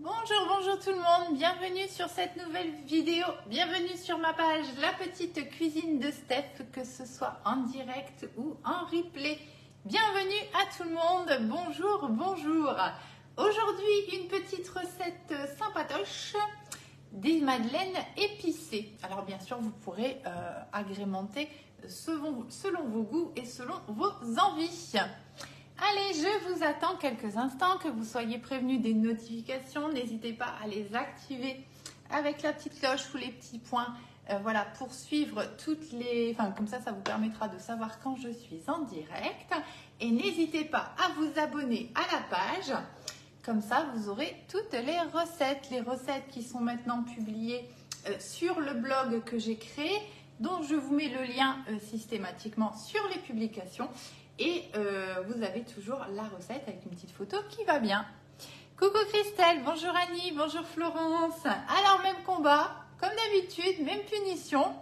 Bonjour, bonjour tout le monde, bienvenue sur cette nouvelle vidéo, bienvenue sur ma page La Petite Cuisine de Steph, que ce soit en direct ou en replay. Bienvenue à tout le monde, bonjour, bonjour. Aujourd'hui, une petite recette sympatoche, des madeleines épicées. Alors bien sûr, vous pourrez agrémenter selon vos goûts et selon vos envies. Allez, je vous attends quelques instants, que vous soyez prévenus des notifications. N'hésitez pas à les activer avec la petite cloche ou les petits points. Voilà, pour suivre toutes les... Enfin, comme ça vous permettra de savoir quand je suis en direct. Et n'hésitez pas à vous abonner à la page. Comme ça, vous aurez toutes les recettes. Les recettes qui sont maintenant publiées sur le blog que j'ai créé, dont je vous mets le lien systématiquement sur les publications. Et vous avez toujours la recette avec une petite photo qui va bien. Coucou Christelle, bonjour Annie, bonjour Florence. Alors même combat, comme d'habitude, même punition.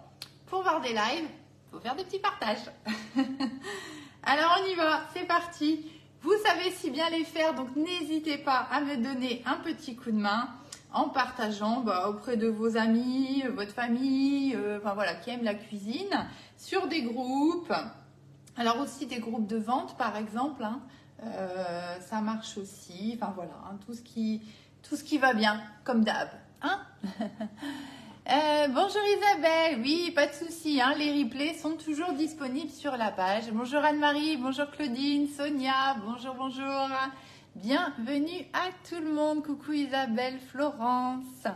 Pour voir des lives, il faut faire des petits partages. Alors on y va, c'est parti. Vous savez si bien les faire, donc n'hésitez pas à me donner un petit coup de main en partageant auprès de vos amis, votre famille, enfin voilà, qui aiment la cuisine, sur des groupes. Alors aussi des groupes de vente par exemple, hein, ça marche aussi, enfin voilà, hein, tout ce qui va bien, comme d'hab. Hein. Bonjour Isabelle, oui, pas de souci, hein, les replays sont toujours disponibles sur la page. Bonjour Anne-Marie, bonjour Claudine, Sonia, bonjour, bonjour. Bienvenue à tout le monde, coucou Isabelle, Florence.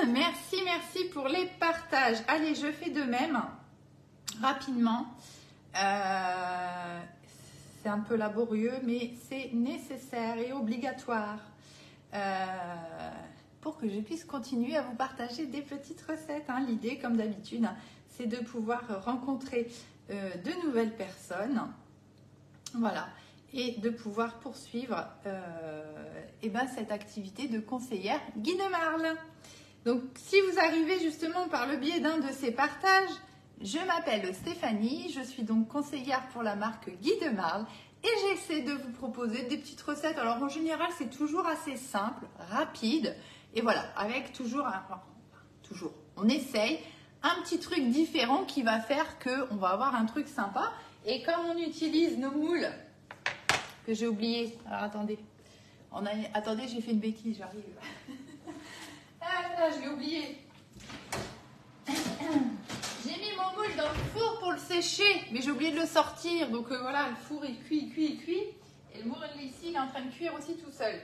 Merci, merci pour les partages. Allez, je fais de même, rapidement. C'est un peu laborieux, mais c'est nécessaire et obligatoire pour que je puisse continuer à vous partager des petites recettes. Hein. L'idée, comme d'habitude, c'est de pouvoir rencontrer de nouvelles personnes, voilà, et de pouvoir poursuivre cette activité de conseillère Guy de Marle. Donc, si vous arrivez justement par le biais d'un de ces partages, je m'appelle Stéphanie, je suis donc conseillère pour la marque Guy de Marle et j'essaie de vous proposer des petites recettes. Alors en général, c'est toujours assez simple, rapide et voilà, avec toujours, on essaye un petit truc différent qui va faire qu'on va avoir un truc sympa. Et comme on utilise nos moules, que j'ai oublié, alors attendez, attendez, j'ai fait une bêtise, j'arrive. Ah là, je l'ai oublié. J'ai mis mon moule dans le four pour le sécher, mais j'ai oublié de le sortir. Donc voilà, le four il cuit. Et le moule ici, il est en train de cuire aussi tout seul.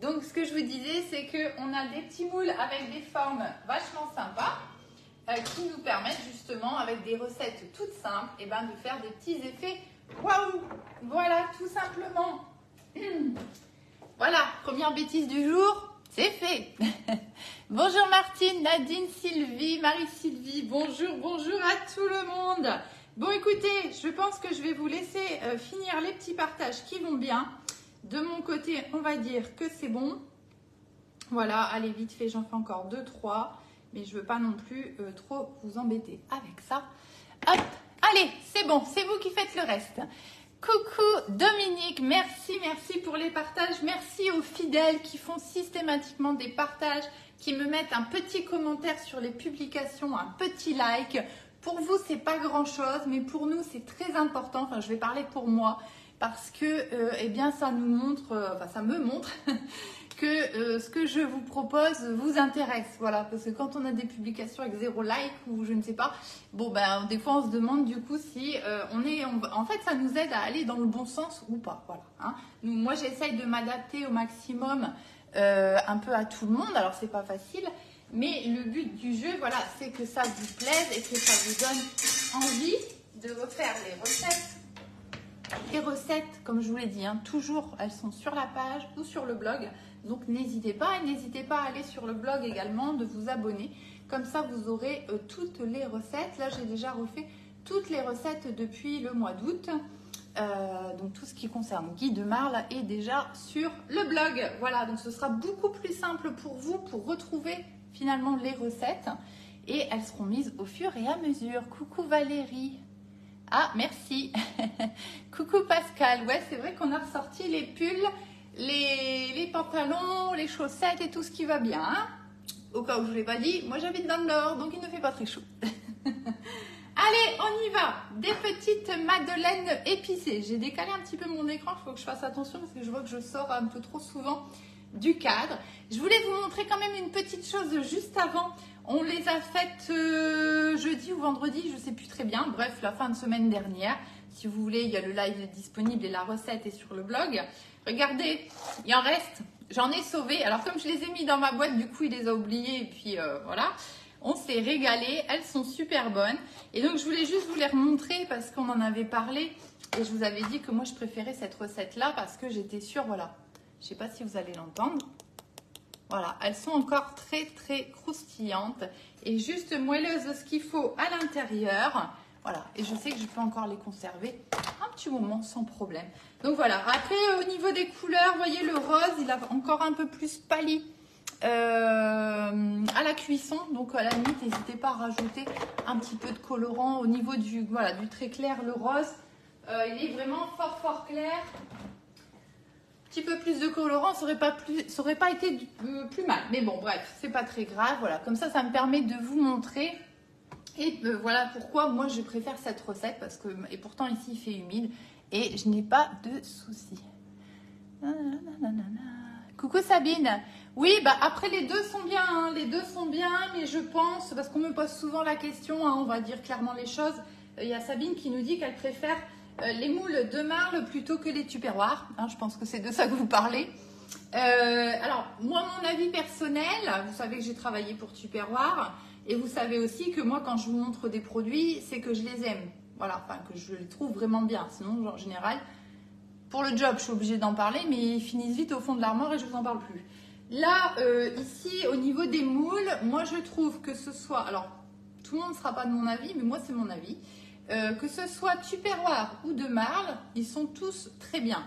Donc ce que je vous disais, c'est qu'on a des petits moules avec des formes vachement sympas qui nous permettent justement, avec des recettes toutes simples, de faire des petits effets. Waouh! Voilà, tout simplement. Voilà, première bêtise du jour. C'est fait. Bonjour Martine, Nadine, Sylvie, Marie-Sylvie. Bonjour, bonjour à tout le monde. Bon, écoutez, je pense que je vais vous laisser finir les petits partages qui vont bien. De mon côté, on va dire que c'est bon. Voilà, allez, vite fait, j'en fais encore 2, 3. Mais je ne veux pas non plus trop vous embêter avec ça. Hop, allez, c'est bon, c'est vous qui faites le reste. Coucou Dominique, merci pour les partages. Merci aux fidèles qui font systématiquement des partages, qui me mettent un petit commentaire sur les publications, un petit like. Pour vous, c'est pas grand-chose, mais pour nous, c'est très important. Enfin, je vais parler pour moi parce que ça nous montre, ça me montre que ce que je vous propose vous intéresse. Voilà, parce que quand on a des publications avec 0 like ou je ne sais pas, bon des fois on se demande du coup si en fait ça nous aide à aller dans le bon sens ou pas. Voilà. Hein. Moi j'essaye de m'adapter au maximum un peu à tout le monde. Alors c'est pas facile, mais le but du jeu, voilà, c'est que ça vous plaise et que ça vous donne envie de refaire les recettes. Les recettes, comme je vous l'ai dit, toujours elles sont sur la page ou sur le blog. Donc n'hésitez pas et n'hésitez pas à aller sur le blog également, de vous abonner. Comme ça, vous aurez toutes les recettes. Là, j'ai déjà refait toutes les recettes depuis le mois d'août. Donc tout ce qui concerne Guy de Marle est déjà sur le blog. Voilà, donc ce sera beaucoup plus simple pour vous pour retrouver finalement les recettes. Et elles seront mises au fur et à mesure. Coucou Valérie. Ah, merci. Coucou Pascal. Ouais, c'est vrai qu'on a ressorti les pulls les pantalons, les chaussettes et tout ce qui va bien. Hein. Au cas où je ne vous l'ai pas dit, moi j'habite dans le nord, donc il ne fait pas très chaud. Allez, on y va. Des petites madeleines épicées. J'ai décalé un petit peu mon écran, il faut que je fasse attention parce que je vois que je sors un peu trop souvent du cadre. Je voulais vous montrer quand même une petite chose juste avant. On les a faites jeudi ou vendredi, je ne sais plus très bien. Bref, la fin de semaine dernière. Si vous voulez, il y a le live disponible et la recette est sur le blog. Regardez, il en reste. J'en ai sauvé. Alors, comme je les ai mis dans ma boîte, du coup, il les a oubliés. Et puis, voilà. On s'est régalé. Elles sont super bonnes. Et donc, je voulais juste vous les remontrer parce qu'on en avait parlé. Et je vous avais dit que moi, je préférais cette recette-là parce que j'étais sûre, voilà. Je ne sais pas si vous allez l'entendre. Voilà, elles sont encore très, très croustillantes et juste moelleuses ce qu'il faut à l'intérieur. Voilà, et je sais que je peux encore les conserver un petit moment sans problème. Donc voilà, après au niveau des couleurs, vous voyez le rose, il a encore un peu plus pâli à la cuisson. Donc à la limite, n'hésitez pas à rajouter un petit peu de colorant au niveau du, voilà, du très clair, le rose. Il est vraiment fort, fort clair. Un petit peu plus de colorant, ça aurait pas été plus mal. Mais bon, bref, c'est pas très grave. Voilà, comme ça me permet de vous montrer. Et voilà pourquoi moi je préfère cette recette parce que et pourtant ici il fait humide et je n'ai pas de soucis. Coucou Sabine. Oui, bah après les deux sont bien, hein, les deux sont bien, mais je pense parce qu'on me pose souvent la question, hein, on va dire clairement les choses. Il y a Sabine qui nous dit qu'elle préfère les moules de marle plutôt que les tupperwares. Hein, je pense que c'est de ça que vous parlez. Alors moi mon avis personnel, vous savez que j'ai travaillé pour Tupperware. Et vous savez aussi que moi, quand je vous montre des produits, c'est que je les aime. Voilà, enfin, que je les trouve vraiment bien. Sinon, en général, pour le job, je suis obligée d'en parler, mais ils finissent vite au fond de l'armoire et je ne vous en parle plus. Là, ici, au niveau des moules, moi, je trouve que ce soit... Alors, tout le monde ne sera pas de mon avis, mais moi, c'est mon avis. Que ce soit Tupperware ou de marle, ils sont tous très bien.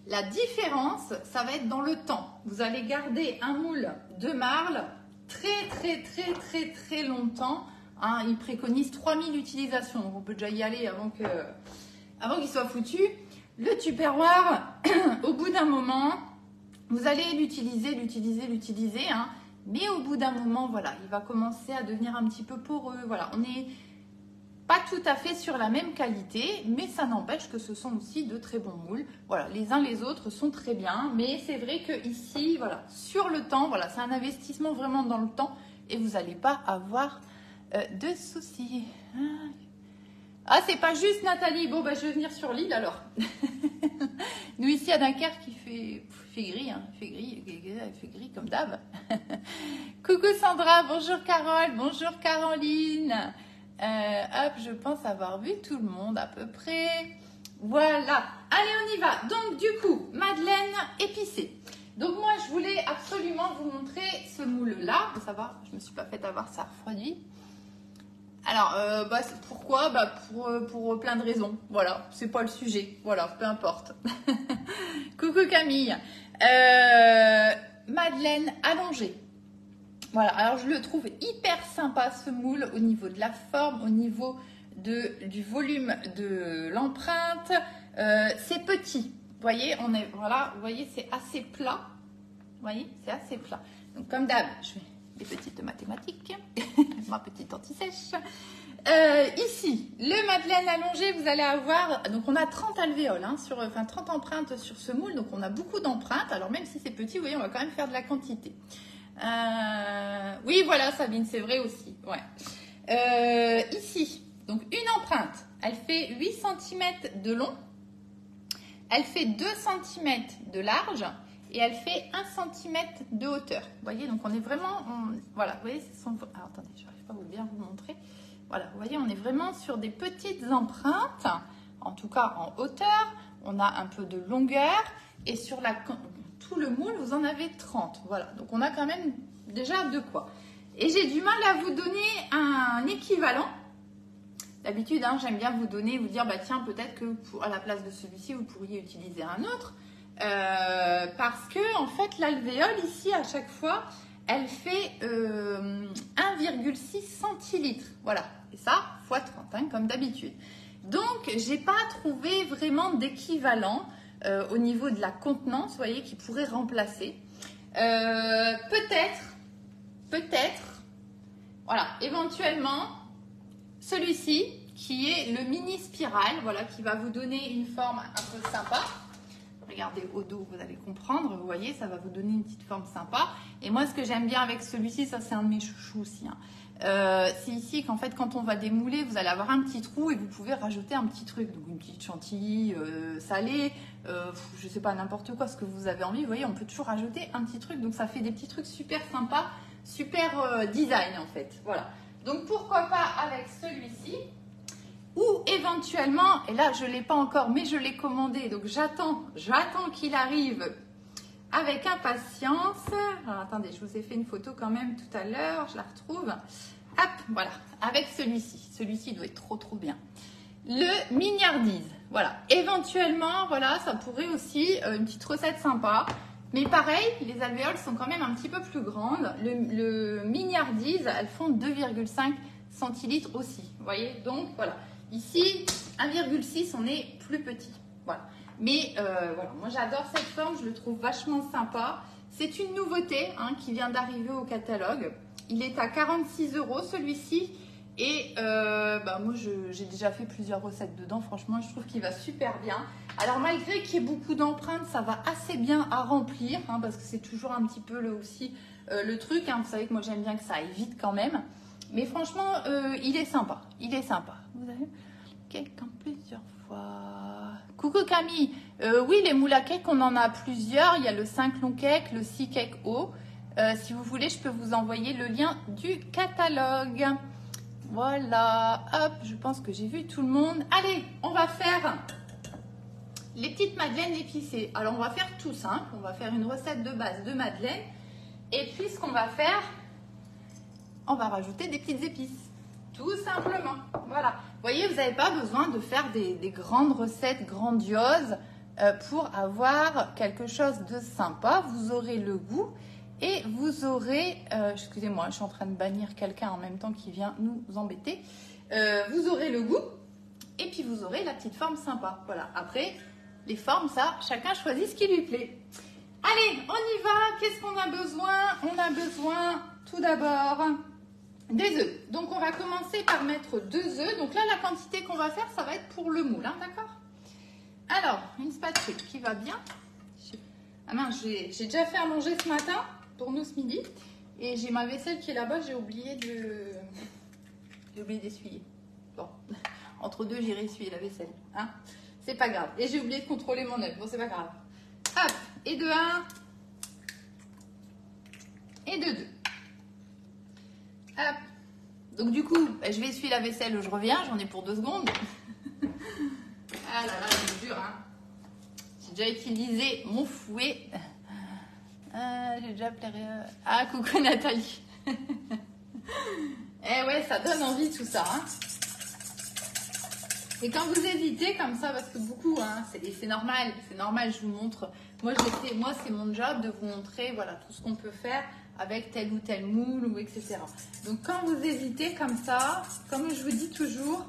La différence, ça va être dans le temps. Vous allez garder un moule de marle très longtemps. Hein, ils préconisent 3000 utilisations. Donc on peut déjà y aller avant qu'il soit foutu. Le Tupperware, au bout d'un moment, vous allez l'utiliser. Hein, mais au bout d'un moment, voilà, il va commencer à devenir un petit peu poreux. Voilà, on n'est pas tout à fait sur la même qualité, mais ça n'empêche que ce sont aussi de très bons moules. Voilà, les uns les autres sont très bien, mais c'est vrai que ici, voilà, sur le temps, voilà, c'est un investissement vraiment dans le temps et vous n'allez pas avoir de soucis. Ah, c'est pas juste Nathalie. Bon, bah, je vais venir sur l'île alors. Nous ici à Dunkerque, il fait gris, hein, il fait gris comme d'hab. Coucou Sandra, bonjour Carole, bonjour Caroline. Hop, je pense avoir vu tout le monde à peu près. Voilà. Allez, on y va. Donc, du coup, madeleine épicée. Donc, moi, je voulais absolument vous montrer ce moule-là. Ça va, je ne me suis pas fait avoir, ça refroidit. Alors, pourquoi pour plein de raisons. Voilà, c'est pas le sujet. Voilà, peu importe. Coucou Camille. Madeleine allongée. Voilà, alors je le trouve hyper sympa ce moule au niveau de la forme, au niveau du volume de l'empreinte. C'est petit, vous voyez, voilà, vous voyez, c'est assez plat. Vous voyez, c'est assez plat. Donc comme d'hab, je fais des petites mathématiques, ma petite anti-sèche. Ici, le madeleine allongé, vous allez avoir, donc on a 30 alvéoles, hein, 30 empreintes sur ce moule, donc on a beaucoup d'empreintes. Alors même si c'est petit, vous voyez, on va quand même faire de la quantité. Oui, voilà, Sabine, c'est vrai aussi. Ouais. Ici, donc une empreinte, elle fait 8 cm de long, elle fait 2 cm de large et elle fait 1 cm de hauteur. Vous voyez, donc on est vraiment... voilà, vous voyez, alors, attendez, je n'arrive pas à bien vous montrer. Voilà, vous voyez, on est vraiment sur des petites empreintes, en tout cas en hauteur. On a un peu de longueur et sur tout le moule, vous en avez 30. Voilà, donc on a quand même déjà de quoi. Et j'ai du mal à vous donner un équivalent. D'habitude, hein, j'aime bien vous dire, bah tiens, peut-être que à la place de celui-ci, vous pourriez utiliser un autre. Parce que, en fait, l'alvéole, ici, à chaque fois, elle fait 1,6 centilitres. Voilà, et ça, x 30, hein, comme d'habitude. Donc, j'ai pas trouvé vraiment d'équivalent. au niveau de la contenance, vous voyez, qui pourrait remplacer. Peut-être, voilà, éventuellement, celui-ci qui est le mini spirale, voilà, qui va vous donner une forme un peu sympa. Regardez au dos, vous allez comprendre, vous voyez, ça va vous donner une petite forme sympa. Et moi, ce que j'aime bien avec celui-ci, ça c'est un de mes chouchous aussi, hein. C'est ici qu'en fait, quand on va démouler, vous allez avoir un petit trou et vous pouvez rajouter un petit truc, donc une petite chantilly salée, je sais pas, n'importe quoi, ce que vous avez envie. Vous voyez, on peut toujours rajouter un petit truc, donc ça fait des petits trucs super sympas, super design en fait. Voilà. Donc pourquoi pas avec celui-ci, ou éventuellement, et là je ne l'ai pas encore, mais je l'ai commandé, donc j'attends qu'il arrive avec impatience. Alors attendez, je vous ai fait une photo quand même tout à l'heure, je la retrouve. Hop, voilà, avec celui-ci doit être trop bien. Le mignardise, voilà, éventuellement, voilà, ça pourrait aussi, une petite recette sympa. Mais pareil, les alvéoles sont quand même un petit peu plus grandes. Le mignardise, elles font 2,5 centilitres aussi, vous voyez. Donc voilà, ici, 1,6, on est plus petit, voilà. Mais voilà, moi j'adore cette forme, je le trouve vachement sympa. C'est une nouveauté hein, qui vient d'arriver au catalogue. Il est à 46 € celui-ci. Et moi j'ai déjà fait plusieurs recettes dedans, franchement je trouve qu'il va super bien. Alors malgré qu'il y ait beaucoup d'empreintes, ça va assez bien à remplir, hein, parce que c'est toujours un petit peu le truc, hein. Vous savez que moi j'aime bien que ça aille vite quand même. Mais franchement, il est sympa, Vous avez cake en plusieurs fois. Coucou Camille, oui les moules à cake on en a plusieurs, il y a le 5 long cake, le 6 cake haut. Si vous voulez, je peux vous envoyer le lien du catalogue. Voilà, hop, je pense que j'ai vu tout le monde. Allez, on va faire les petites madeleines épicées. Alors, on va faire tout simple. On va faire une recette de base de madeleine. Et puis, ce qu'on va faire, on va rajouter des petites épices. Tout simplement. Voilà. Vous voyez, vous n'avez pas besoin de faire des grandes recettes grandioses pour avoir quelque chose de sympa. Vous aurez le goût. Et vous aurez, excusez-moi, je suis en train de bannir quelqu'un en même temps qui vient nous embêter. Vous aurez le goût et puis vous aurez la petite forme sympa. Voilà, après, les formes, ça, chacun choisit ce qui lui plaît. Allez, on y va. Qu'est-ce qu'on a besoin? On a besoin tout d'abord des œufs. Donc, on va commencer par mettre 2 œufs. Donc là, la quantité qu'on va faire, ça va être pour le moule, hein, d'accord? Alors, une spatule qui va bien. Ah mince, j'ai déjà fait à manger ce matin. Pour nous ce midi, et j'ai ma vaisselle qui est là-bas, j'ai oublié d'essuyer. Bon, entre deux, j'irai essuyer la vaisselle, hein. C'est pas grave. Et j'ai oublié de contrôler mon œuf, bon, c'est pas grave. Hop, et de 1, et de 2. Hop. Donc du coup, je vais essuyer la vaisselle, je reviens, j'en ai pour 2 secondes. Ah là là, c'est dur, hein. J'ai déjà utilisé mon fouet. J'ai déjà pleuré. Ah, coucou Nathalie. Eh ouais, ça donne envie tout ça, hein. Et quand vous hésitez comme ça, parce que beaucoup, hein, c'est normal, je vous montre. Moi, c'est mon job de vous montrer, voilà, tout ce qu'on peut faire avec tel ou tel moule, ou etc. Donc, quand vous hésitez comme ça, comme je vous dis toujours,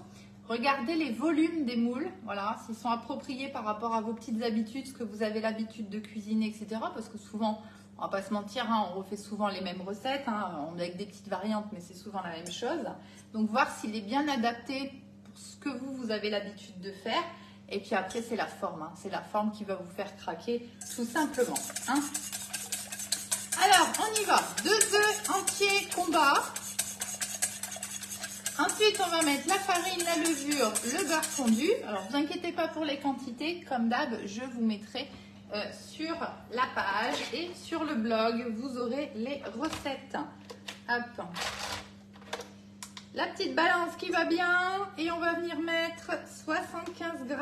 regardez les volumes des moules, voilà, s'ils sont appropriés par rapport à vos petites habitudes, ce que vous avez l'habitude de cuisiner, etc. Parce que souvent, on va pas se mentir, hein, on refait souvent les mêmes recettes, hein, on avec des petites variantes, mais c'est souvent la même chose. Donc, voir s'il est bien adapté pour ce que vous avez l'habitude de faire. Et puis après, c'est la forme, hein, c'est la forme qui va vous faire craquer, tout simplement, hein. Alors, on y va. 2 œufs entiers combat. Ensuite, on va mettre la farine, la levure, le beurre fondu. Alors, ne vous inquiétez pas pour les quantités. Comme d'hab, je vous mettrai sur la page et sur le blog. Vous aurez les recettes. Hop. La petite balance qui va bien. Et on va venir mettre 75 g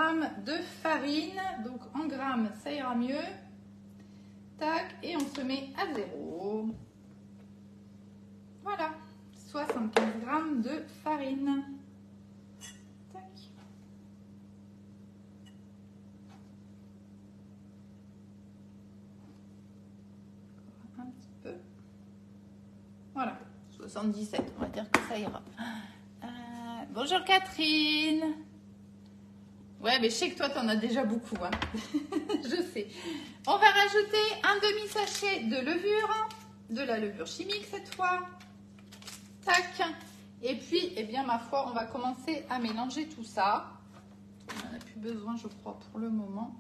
de farine. Donc, en grammes, ça ira mieux. Tac. Et on se met à 0. Voilà. 75 g de farine. Tac. Un petit peu. Voilà. 77. On va dire que ça ira. Bonjour Catherine. Ouais, mais je sais que toi, tu en as déjà beaucoup. Hein. Je sais. On va rajouter un demi-sachet de levure, de la levure chimique cette fois. Tac. Et puis, eh bien, ma foi, on va commencer à mélanger tout ça. On n'en a plus besoin, je crois, pour le moment.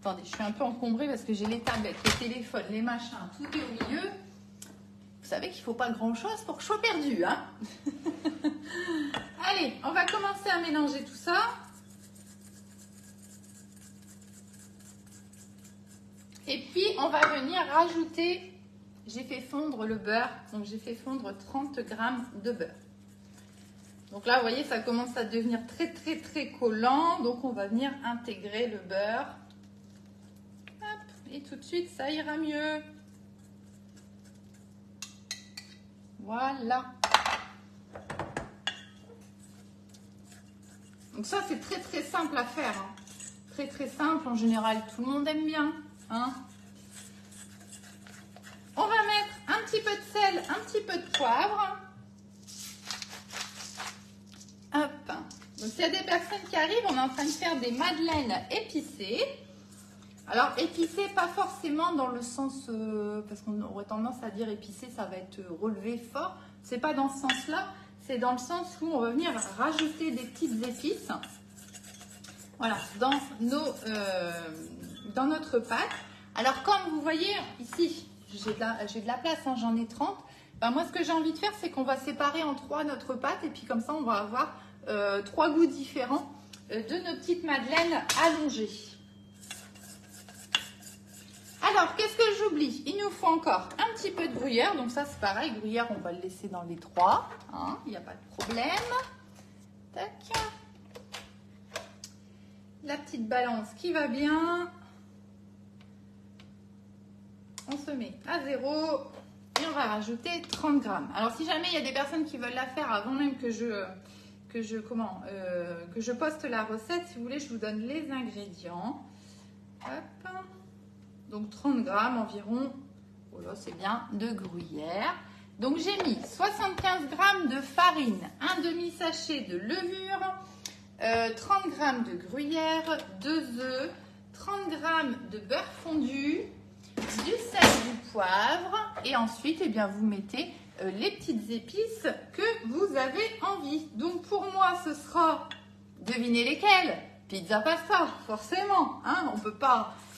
Attendez, je suis un peu encombrée parce que j'ai les tablettes, les téléphones, les machins, tout est au milieu. Vous savez qu'il ne faut pas grand-chose pour que je sois perdue. Hein. Allez, on va commencer à mélanger tout ça. Et puis, on va venir rajouter, j'ai fait fondre le beurre, donc j'ai fait fondre 30 g de beurre. Donc là, vous voyez, ça commence à devenir très collant, donc on va venir intégrer le beurre. Hop, et tout de suite, ça ira mieux. Voilà. Donc ça, c'est très simple à faire. Hein. Très simple, en général, tout le monde aime bien. Hein. On va mettre un petit peu de sel, un petit peu de poivre. Hop. Donc s'il y a des personnes qui arrivent, on est en train de faire des madeleines épicées. Alors épicées, pas forcément dans le sens, parce qu'on aurait tendance à dire épicé, ça va être relevé fort. C'est pas dans ce sens-là, c'est dans le sens où on va venir rajouter des petites épices. Voilà, dans notre pâte. Alors comme vous voyez ici, j'ai de la place, hein, j'en ai 30. Ben, moi ce que j'ai envie de faire, c'est qu'on va séparer en 3 notre pâte et puis comme ça on va avoir 3 goûts différents de nos petites madeleines allongées. Alors qu'est-ce que j'oublie? Il nous faut encore un petit peu de gruyère, donc ça c'est pareil, gruyère on va le laisser dans les 3, hein, il n'y a pas de problème. Tac. La petite balance qui va bien. On se met à 0 et on va rajouter 30 grammes. Alors si jamais il y a des personnes qui veulent la faire avant même que je poste la recette, si vous voulez, je vous donne les ingrédients. Hop. Donc 30 grammes environ, oh là, c'est bien, de gruyère. Donc j'ai mis 75 grammes de farine, un demi-sachet de levure, 30 grammes de gruyère, 2 œufs, 30 grammes de beurre fondu, du sel, du poivre et ensuite eh bien, vous mettez les petites épices que vous avez envie. Donc pour moi ce sera, devinez lesquelles? Pizza pasta, forcément, hein,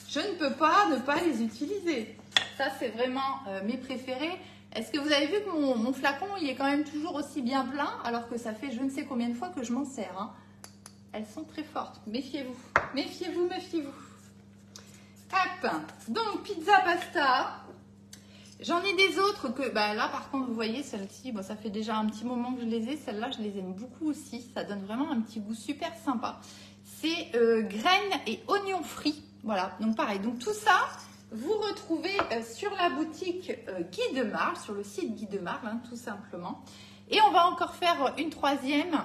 je ne peux pas ne pas les utiliser. Ça c'est vraiment mes préférés. Est-ce que vous avez vu que mon flacon il est quand même toujours aussi bien plein alors que ça fait je ne sais combien de fois que je m'en sers, hein. Elles sont très fortes, méfiez-vous, méfiez-vous, méfiez-vous. Hop, donc pizza pasta. J'en ai des autres que, bah là par contre vous voyez celle-ci, bon, ça fait déjà un petit moment que je les ai. Celles-là je les aime beaucoup aussi, ça donne vraiment un petit goût super sympa. C'est graines et oignons frits, voilà. Donc pareil, donc tout ça vous retrouvez sur la boutique Guy de Marle, sur le site Guy de Marle, hein, tout simplement. Et on va encore faire une troisième.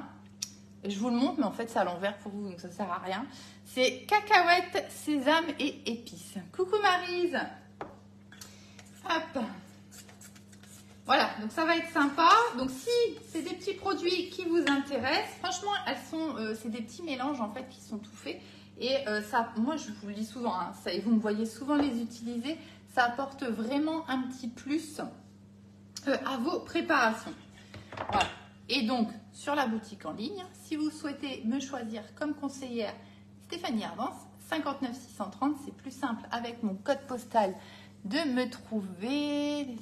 Je vous le montre, mais en fait c'est à l'envers pour vous, donc ça ne sert à rien. C'est cacahuètes, sésame et épices. Coucou Maryse. Hop. Voilà, donc ça va être sympa. Donc si c'est des petits produits qui vous intéressent, franchement, c'est des petits mélanges en fait qui sont tout faits. Et ça, moi je vous le dis souvent, hein, ça, et vous me voyez souvent les utiliser, ça apporte vraiment un petit plus à vos préparations. Voilà. Et donc, sur la boutique en ligne, si vous souhaitez me choisir comme conseillère Stéphanie Arvance, 59 630, c'est plus simple avec mon code postal de me trouver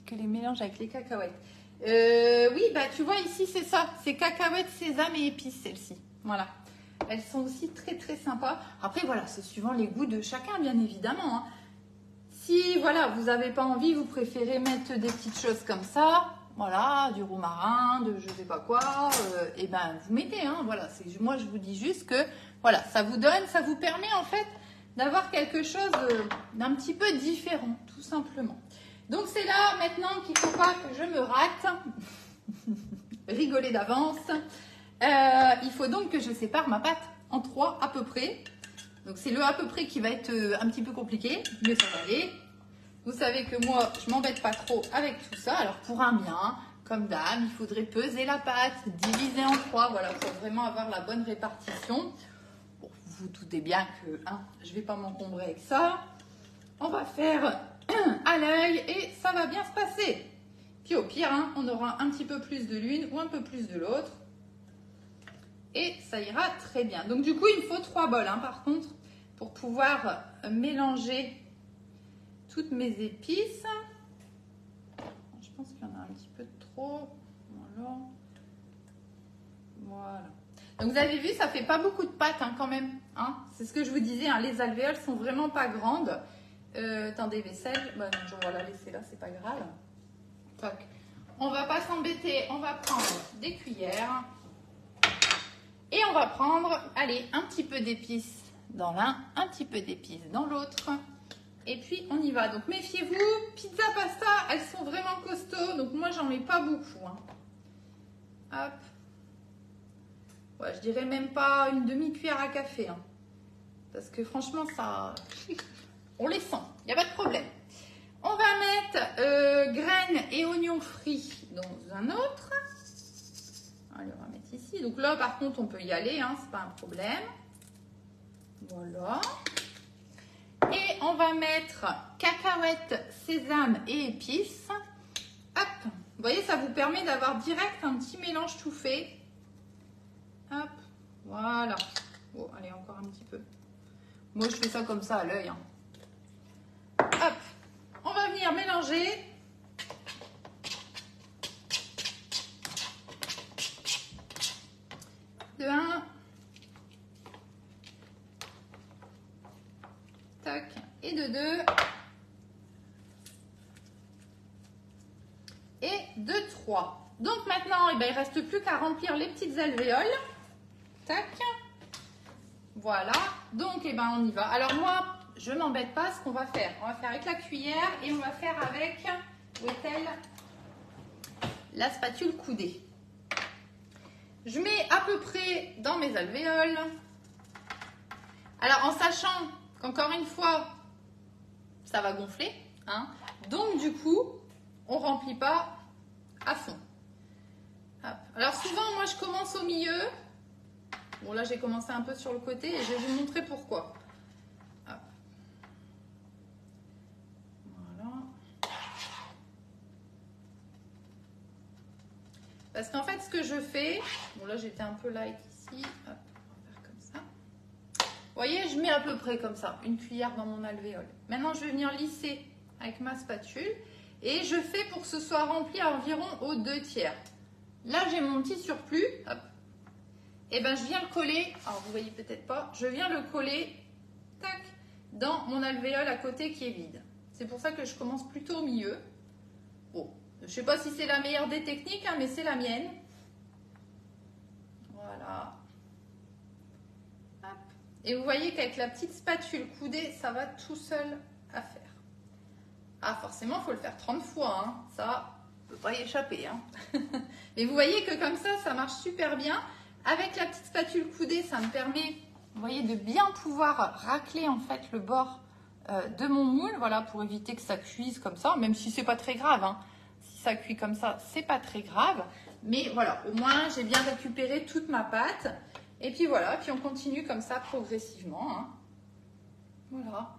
que les mélanges avec les cacahuètes. Oui, bah tu vois ici c'est ça, c'est cacahuètes, sésame et épices celles-ci. Voilà, elles sont aussi très sympas. Après voilà, c'est suivant les goûts de chacun bien évidemment. Hein. Si voilà, vous n'avez pas envie, vous préférez mettre des petites choses comme ça. Voilà, du romarin, de je sais pas quoi, et ben vous mettez, hein, voilà. Moi je vous dis juste que voilà, ça vous donne, ça vous permet en fait d'avoir quelque chose d'un petit peu différent, tout simplement. Donc c'est là maintenant qu'il ne faut pas que je me rate, rigoler d'avance. Il faut donc que je sépare ma pâte en 3 à peu près. Donc c'est le à peu près qui va être un petit peu compliqué, mais ça va aller. Vous savez que moi, je m'embête pas trop avec tout ça. Alors, pour un bien, comme d'hab, il faudrait peser la pâte, diviser en 3. Voilà, pour vraiment avoir la bonne répartition. vous doutez bien que je ne vais pas m'encombrer avec ça. On va faire à l'œil et ça va bien se passer. Puis au pire, on aura un petit peu plus de l'une ou un peu plus de l'autre. Et ça ira très bien. Donc du coup, il me faut 3 bols par contre pour pouvoir mélanger toutes mes épices. Je pense qu'il y en a un petit peu trop. Voilà. Donc vous avez vu, ça fait pas beaucoup de pâte quand même. C'est ce que je vous disais, les alvéoles sont vraiment pas grandes. Attendez, vaisselle. Bah non, je vais la laisser là, c'est pas grave. Toc. On va pas s'embêter, on va prendre des cuillères. Et on va prendre, allez, un petit peu d'épices dans l'un, un petit peu d'épices dans l'autre. Et puis on y va. Donc méfiez-vous, pizza, pasta, elles sont vraiment costauds. Donc moi j'en mets pas beaucoup. Hop. Ouais, je dirais même pas une demi-cuillère à café. Parce que franchement, ça, on les sent. Il n'y a pas de problème. On va mettre graines et oignons frits dans un autre. Allez, on va mettre ici. Donc là, par contre, on peut y aller. C'est pas un problème. Voilà. Et on va mettre cacahuètes, sésame et épices. Hop. Vous voyez, ça vous permet d'avoir direct un petit mélange tout fait. Hop, voilà. Bon, allez, encore un petit peu. Moi, je fais ça comme ça à l'œil. Hop, on va venir mélanger. De 1. Tac. Et de 2. Et de 3. Donc maintenant, il ne reste plus qu'à remplir les petites alvéoles. Tac. Voilà. Donc, on y va. Alors moi, je ne m'embête pas. Ce qu'on va faire, on va faire avec la cuillère et on va faire avec, où est-elle? La spatule coudée. Je mets à peu près dans mes alvéoles. Alors, en sachant qu'encore une fois, ça va gonfler. Donc, du coup, on ne remplit pas à fond. Hop. Alors, souvent, moi, je commence au milieu. Bon, là, j'ai commencé un peu sur le côté et je vais vous montrer pourquoi. Hop. Voilà. Parce qu'en fait, ce que je fais... Bon, là, j'étais un peu light ici. Hop, on va faire comme ça. Vous voyez, je mets à peu près comme ça, une cuillère dans mon alvéole. Maintenant, je vais venir lisser avec ma spatule. Et je fais pour que ce soit rempli à environ aux 2/3. Là, j'ai mon petit surplus. Hop. Et je viens le coller, alors vous voyez peut-être pas, je viens le coller, tac, dans mon alvéole à côté qui est vide. C'est pour ça que je commence plutôt au milieu. Bon, je sais pas si c'est la meilleure des techniques, mais c'est la mienne. Voilà. Hop. Et vous voyez qu'avec la petite spatule coudée, ça va tout seul à faire. Ah, forcément, il faut le faire 30 fois, ça, on ne peut pas y échapper. Mais vous voyez que comme ça marche super bien. Avec la petite spatule coudée, ça me permet, vous voyez, de bien pouvoir racler en fait le bord de mon moule, voilà, pour éviter que ça cuise comme ça, même si c'est pas très grave. Si ça cuit comme ça, c'est pas très grave. Mais voilà, au moins j'ai bien récupéré toute ma pâte. Et puis voilà, puis on continue comme ça progressivement. Voilà.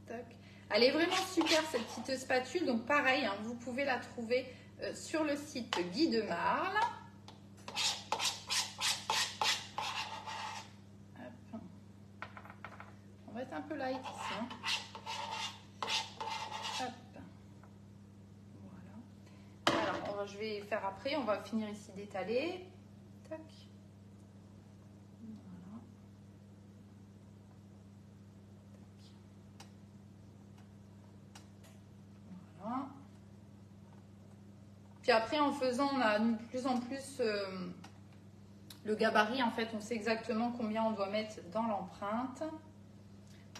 Tac. Elle est vraiment super cette petite spatule, donc pareil, vous pouvez la trouver sur le site Guy de Marle. Hop. On va être un peu light ici. Hop. Voilà. Alors, je vais faire après. On va finir ici d'étaler. Tac. Voilà. Voilà. Puis après, en faisant, on a de plus en plus le gabarit. En fait, on sait exactement combien on doit mettre dans l'empreinte.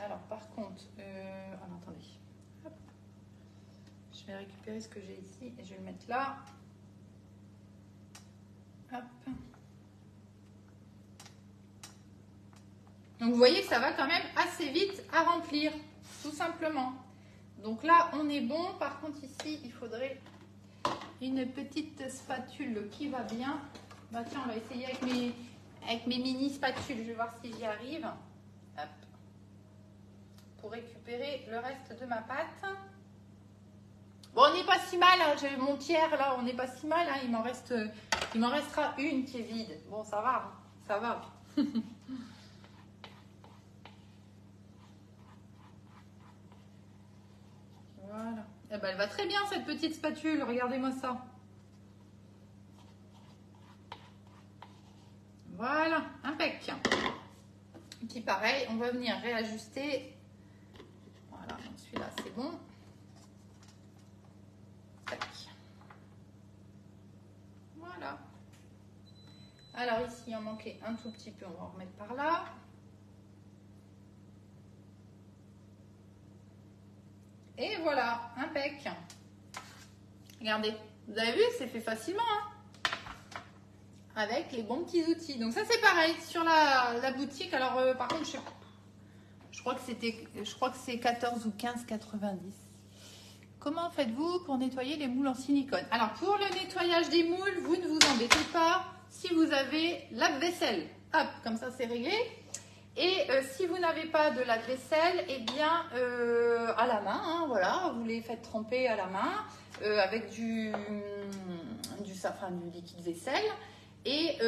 Alors, par contre, attendez. Hop. Je vais récupérer ce que j'ai ici et je vais le mettre là. Hop. Donc, vous voyez que ça va quand même assez vite à remplir, tout simplement. Donc là, on est bon. Par contre, ici, il faudrait une petite spatule qui va bien. Bah tiens, on va essayer avec avec mes mini spatules. Je vais voir si j'y arrive. Hop. Pour récupérer le reste de ma pâte. Bon, on n'est pas si mal, hein. J'ai mon tiers là, on n'est pas si mal. Hein. Il m'en restera une qui est vide. Bon, ça va, hein. Ça va. Voilà. Eh ben, elle va très bien cette petite spatule. Regardez-moi ça. Voilà, impec. Et puis pareil, on va venir réajuster. Voilà, donc celui-là c'est bon. Tac. Voilà. Alors ici, il en manquait un tout petit peu, on va en remettre par là. Et voilà, impec. Regardez, vous avez vu, c'est fait facilement, hein, avec les bons petits outils. Donc ça c'est pareil sur la boutique. Alors par contre, je crois que c'est 14 ou 15,90. Comment faites-vous pour nettoyer les moules en silicone? Alors pour le nettoyage des moules, vous ne vous embêtez pas si vous avez lave-vaisselle. Hop, comme ça c'est réglé. Et si vous n'avez pas de lave-vaisselle, eh bien à la main, hein, voilà, vous les faites tremper à la main avec du liquide vaisselle et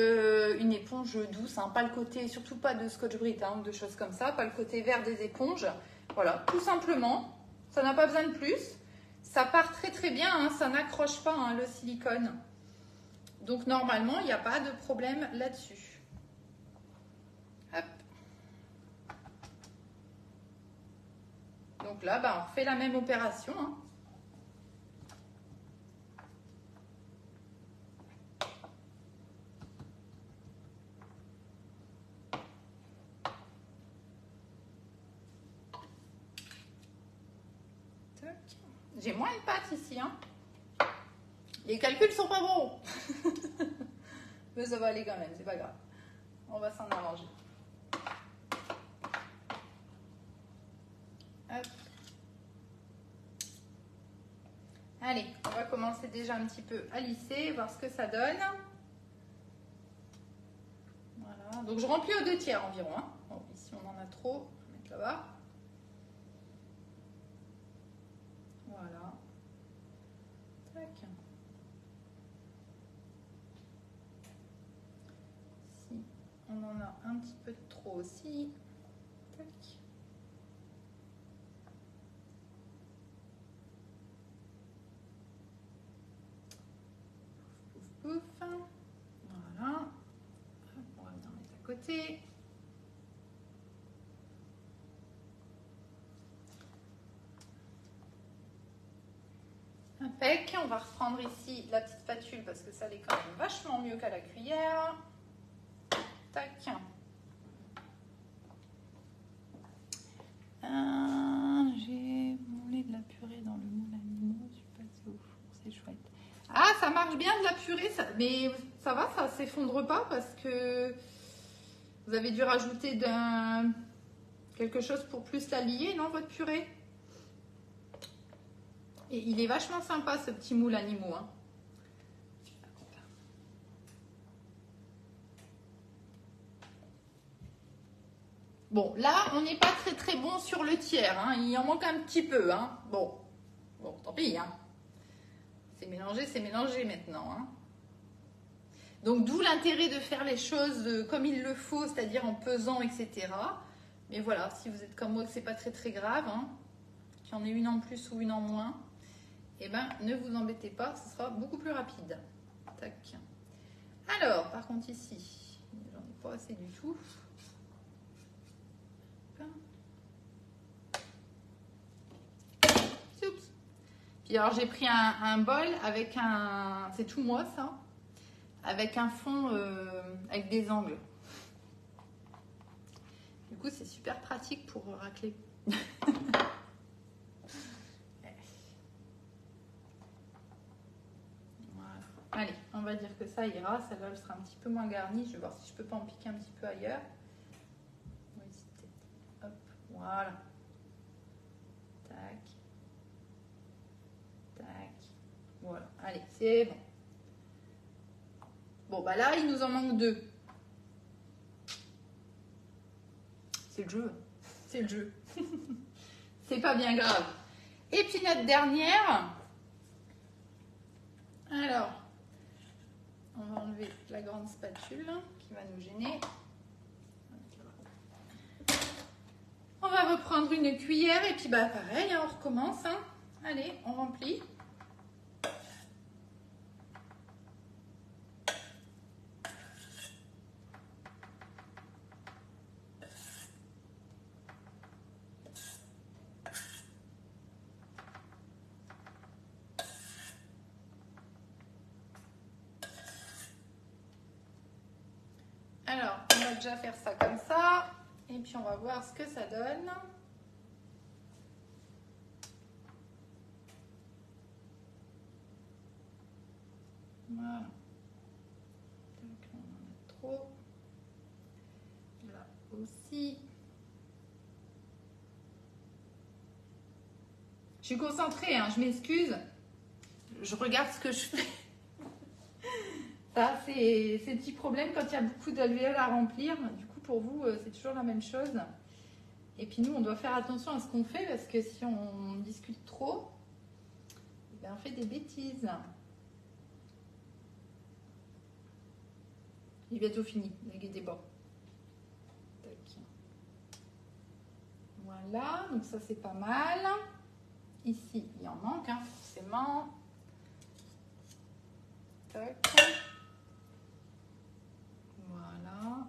une éponge douce, hein, pas le côté, surtout pas de Scotch-Brite hein, ou de choses comme ça, pas le côté vert des éponges. Voilà, tout simplement, ça n'a pas besoin de plus. Ça part très très bien, hein, ça n'accroche pas hein, le silicone. Donc normalement, il n'y a pas de problème là-dessus. Hop. Donc là, bah, on refait la même opération. Hein. J'ai moins de pâte ici. Hein. Les calculs sont pas bons. Mais ça va aller quand même, c'est pas grave. On va s'en arranger. Hop. Allez, on va commencer déjà un petit peu à lisser, voir ce que ça donne. Voilà, donc je remplis aux 2/3 environ. Hein. Bon, ici on en a trop, on va mettre là-bas. Voilà. Tac. Si on en a un petit peu de trop aussi. Tac. Pouf, pouf, pouf. Voilà. Hop, on va venir mettre à côté. Impec. On va reprendre ici la petite spatule parce que ça l'est quand même vachement mieux qu'à la cuillère. Tac. J'ai moulé de la purée dans le moule animaux. Je suis passée au four, c'est chouette. Ah, ça marche bien de la purée, ça, mais ça va, ça s'effondre pas parce que vous avez dû rajouter quelque chose pour plus la lier, non, votre purée? Et il est vachement sympa ce petit moule animaux. Hein. Bon, là, on n'est pas très très bon sur le tiers. Hein. Il en manque un petit peu. Hein. Bon, tant pis. Hein. C'est mélangé maintenant. Hein. Donc, d'où l'intérêt de faire les choses comme il le faut, c'est-à-dire en pesant, etc. Mais voilà, si vous êtes comme moi, que c'est pas très très grave, hein, qu'il y en ait une en plus ou une en moins, eh ben, ne vous embêtez pas, ce sera beaucoup plus rapide. Tac. Alors, par contre ici, j'en ai pas assez du tout. Oups. Puis alors j'ai pris un bol avec c'est tout moi ça, avec un fond avec des angles. Du coup c'est super pratique pour racler. Voilà. Allez, on va dire que ça ira, celle-là elle sera un petit peu moins garnie. Je vais voir si je peux pas en piquer un petit peu ailleurs. Oui, hop, voilà. Tac. Tac. Voilà. Allez, c'est bon. Bon, bah là, il nous en manque 2. c'est le jeu. C'est le jeu. C'est pas bien grave. Et puis notre dernière. Alors, on va enlever la grande spatule qui va nous gêner. On va reprendre une cuillère et puis bah pareil, hein, on recommence. Hein. Allez, on remplit. Alors, on va déjà faire ça comme ça. Et puis, on va voir ce que ça donne. Voilà. Donc, on en a trop. Là aussi. Je suis concentrée, hein, je m'excuse. Je regarde ce que je fais. Ça, c'est ces petits problèmes quand il y a beaucoup d'alvéoles à remplir. Du coup, pour vous, c'est toujours la même chose. Et puis nous, on doit faire attention à ce qu'on fait parce que si on discute trop, eh bien, on fait des bêtises. Il est bientôt fini, ne inquiétez pas. Voilà, donc ça c'est pas mal. Ici, il en manque, hein, forcément. Tac. Voilà.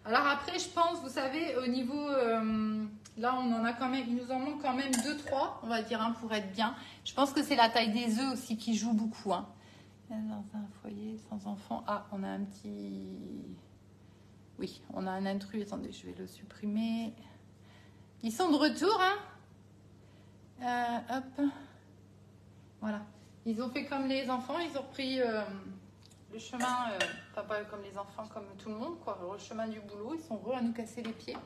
Alors après, je pense, vous savez, au niveau... là, on en a quand même, il nous en manque quand même 2-3, on va dire, hein, pour être bien. Je pense que c'est la taille des œufs aussi qui joue beaucoup. Hein. Dans un foyer sans enfant. Ah, on a un petit... Oui, on a un intrus. Attendez, je vais le supprimer. Ils sont de retour, hein. Hop. Voilà. Ils ont fait comme les enfants. Ils ont repris le chemin, pas comme les enfants, comme tout le monde, quoi. Le chemin du boulot. Ils sont heureux à nous casser les pieds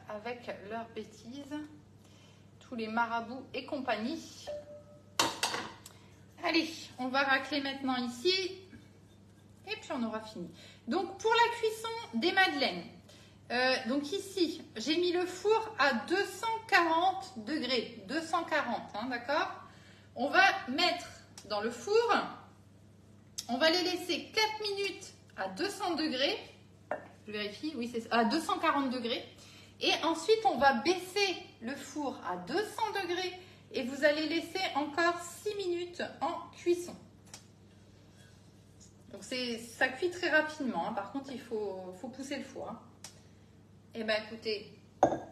avec leurs bêtises. Tous les marabouts et compagnie. Allez, on va racler maintenant ici. Et puis on aura fini. Donc pour la cuisson des madeleines. Donc ici, j'ai mis le four à 240 degrés. 240, hein, d'accord? On va mettre dans le four. On va les laisser 4 minutes à 200 degrés. Je vérifie, oui, c'est à 240 degrés. Et ensuite, on va baisser le four à 200 degrés. Et vous allez laisser encore 6 minutes en cuisson. Donc ça cuit très rapidement. Hein. Par contre, il faut pousser le four. Hein. Et bien écoutez,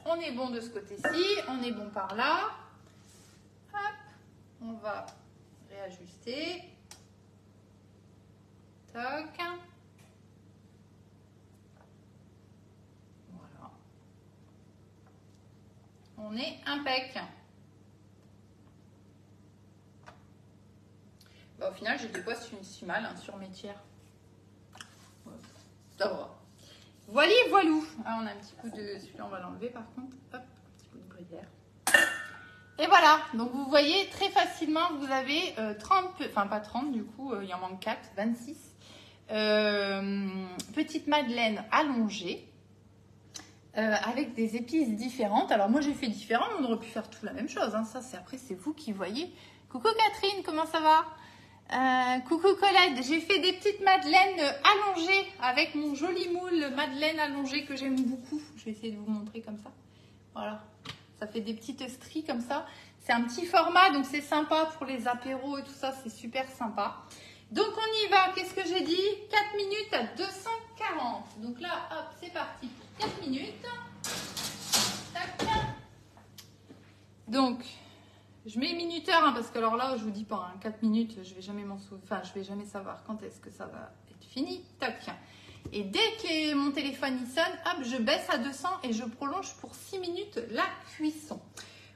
on est bon de ce côté-ci. On est bon par là. Hop, on va réajuster. Toc. Voilà. On est impec. Bah, au final, j'étais pas si mal hein, sur mes tiers. Ouais, ça va. Voilà, voilou. Ah, on a un petit coup de... Celui-là, on va l'enlever par contre. Hop, un petit coup de gruyère. Et voilà. Donc, vous voyez, très facilement, vous avez 30... Enfin, pas 30, du coup, il en manque 4, 26. Petite madeleine allongée. Avec des épices différentes. Alors, moi, j'ai fait différent. On aurait pu faire tout la même chose. Hein. Ça, après, c'est vous qui voyez. Coucou Catherine, comment ça va? Coucou Colette, j'ai fait des petites madeleines allongées avec mon joli moule madeleine allongée que j'aime beaucoup. Je vais essayer de vous montrer comme ça. Voilà, ça fait des petites stries comme ça. C'est un petit format, donc c'est sympa pour les apéros et tout ça, c'est super sympa. Donc on y va, qu'est-ce que j'ai dit? 4 minutes à 240. Donc là, hop, c'est parti pour 4 minutes. Tac. Donc... Je mets minuteur hein, parce que alors là, je vous dis pas, hein, 4 minutes, je vais jamais m'en souvenir, enfin, je vais jamais savoir quand est-ce que ça va être fini. Tac. Et dès que mon téléphone y sonne, hop, je baisse à 200 et je prolonge pour 6 minutes la cuisson.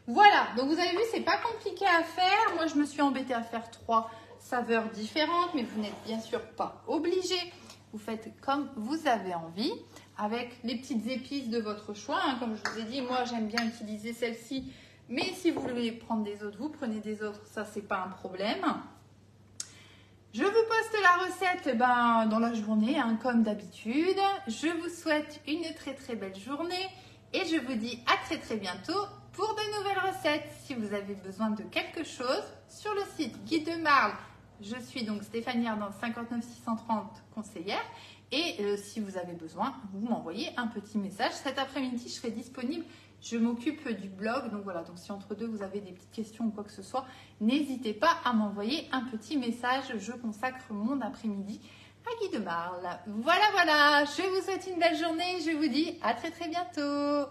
Voilà, donc vous avez vu, c'est pas compliqué à faire. Moi, je me suis embêtée à faire 3 saveurs différentes, mais vous n'êtes bien sûr pas obligé. Vous faites comme vous avez envie, avec les petites épices de votre choix. Hein. Comme je vous ai dit, moi, j'aime bien utiliser celle-ci. Mais si vous voulez prendre des autres, vous prenez des autres, ça c'est pas un problème. Je vous poste la recette dans la journée, hein, comme d'habitude. Je vous souhaite une très très belle journée. Et je vous dis à très bientôt pour de nouvelles recettes. Si vous avez besoin de quelque chose, sur le site Guide de Marle, je suis donc Stéphanie Ardant, 59 630 conseillère. Et si vous avez besoin, vous m'envoyez un petit message. Cet après-midi, je serai disponible. Je m'occupe du blog. Donc voilà, donc si entre deux, vous avez des petites questions ou quoi que ce soit, n'hésitez pas à m'envoyer un petit message. Je consacre mon après-midi à Guide de Marle. Voilà, je vous souhaite une belle journée. Je vous dis à très bientôt.